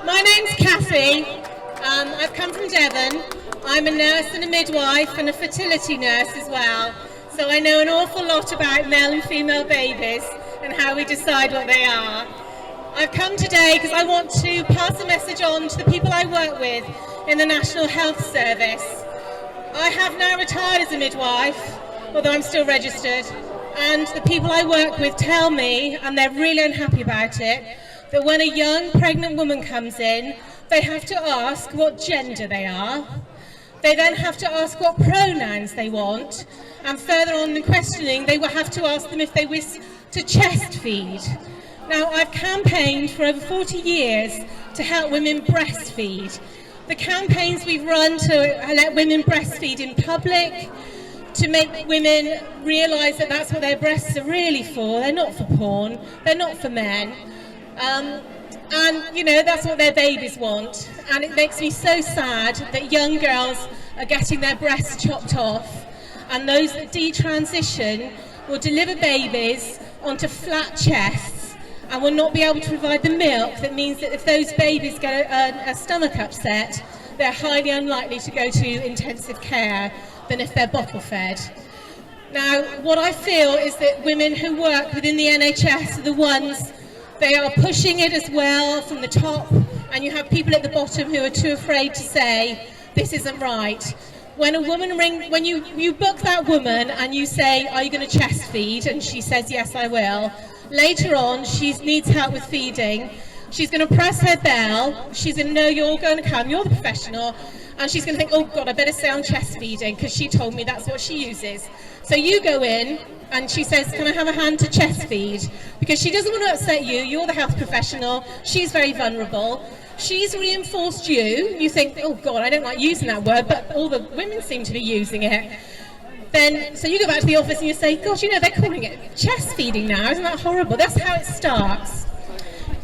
My name's Kathy. I've come from Devon. I'm a nurse and a midwife and a fertility nurse as well. So I know an awful lot about male and female babies and how we decide what they are. I've come today because I want to pass a message on to the people I work with in the National Health Service. I have now retired as a midwife, although I'm still registered, and the people I work with tell me, and they're really unhappy about it, that when a young pregnant woman comes in, they have to ask what gender they are. They then have to ask what pronouns they want, and further on in questioning, they will have to ask them if they wish to chest feed. Now, I've campaigned for over 40 years to help women breastfeed. The campaigns we've run to let women breastfeed in public, to make women realise that that's what their breasts are really for. They're not for porn, they're not for men. And, you know, that's what their babies want. And it makes me so sad that young girls are getting their breasts chopped off, and those that detransition will deliver babies onto flat chests and will not be able to provide the milk. That means that if those babies get a stomach upset, they're highly unlikely to go to intensive care than if they're bottle fed. Now, what I feel is that women who work within the NHS are the ones, they are pushing it as well from the top, and you have people at the bottom who are too afraid to say, this isn't right. When a woman when you book that woman and you say, are you going to chest feed? And she says, yes, I will. Later on, she needs help with feeding. She's going to press her bell. She's going to know you're going to come, you're the professional, and she's going to think, oh God, I better stay on chest feeding because she told me that's what she uses. So you go in and she says, can I have a hand to chest feed? Because she doesn't want to upset you, you're the health professional, she's very vulnerable. She's reinforced you. You think, oh God, I don't like using that word, but all the women seem to be using it. Then, so you go back to the office and you say, gosh, you know, they're calling it chest feeding now, isn't that horrible? That's how it starts.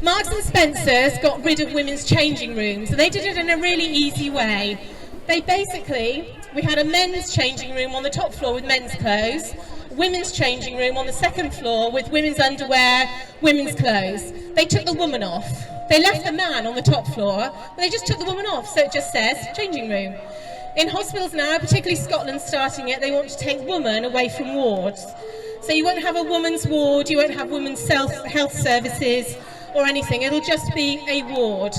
Marks and Spencer's got rid of women's changing rooms, and they did it in a really easy way. They basically, we had a men's changing room on the top floor with men's clothes, women's changing room on the second floor with women's underwear, women's clothes. They took the woman off. They left the man on the top floor, but they just took the woman off, so it just says changing room. In hospitals now, particularly Scotland starting it, they want to take women away from wards. So you won't have a woman's ward, you won't have women's health services or anything, it'll just be a ward.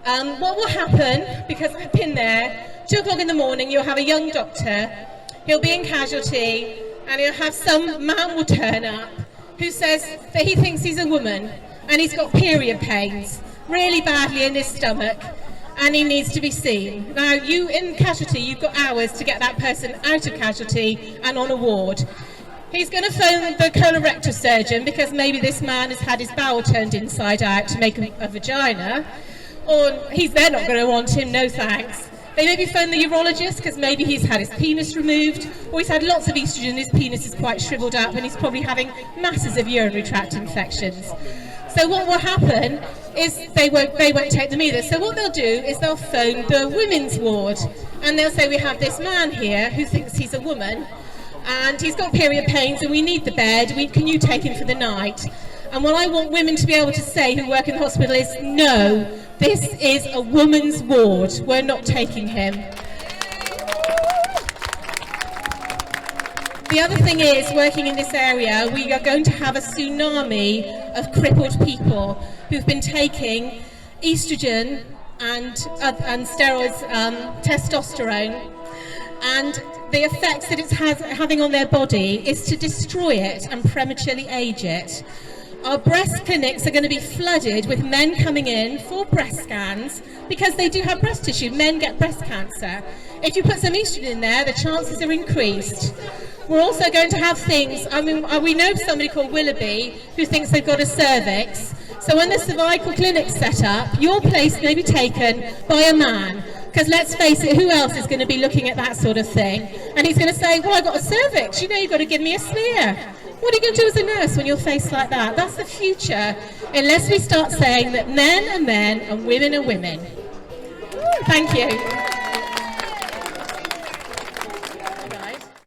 What will happen, because I've been there, 2 o'clock in the morning, you'll have a young doctor, he'll be in casualty, and he'll have some man will turn up who says that he thinks he's a woman, and he's got period pains, really badly in his stomach, and he needs to be seen. Now, you in casualty, you've got hours to get that person out of casualty and on a ward. He's going to phone the colorectal surgeon because maybe this man has had his bowel turned inside out to make a vagina, or they're not going to want him, no thanks. They maybe phone the urologist because maybe he's had his penis removed, or he's had lots of estrogen, his penis is quite shriveled up, and he's probably having masses of urinary tract infections. So what will happen is they won't take them either. So what they'll do is they'll phone the women's ward, and they'll say, we have this man here who thinks he's a woman, and he's got period pains, and we need the bed, can you take him for the night? And what I want women to be able to say who work in the hospital is, no, this is a woman's ward, we're not taking him. The other thing is, working in this area, we are going to have a tsunami of crippled people who've been taking estrogen and steroids, testosterone, and the effects that it's having on their body is to destroy it and prematurely age it. Our breast clinics are going to be flooded with men coming in for breast scans because they do have breast tissue. Men get breast cancer. If you put some estrogen in there, the chances are increased. We're also going to have things, we know somebody called Willoughby who thinks they've got a cervix. So when the cervical clinic's set up, your place may be taken by a man. Because let's face it, who else is going to be looking at that sort of thing? And he's going to say, well, I've got a cervix, you know, you've got to give me a smear. What are you going to do as a nurse when you're faced like that? That's the future, unless we start saying that men are men and women are women. Thank you.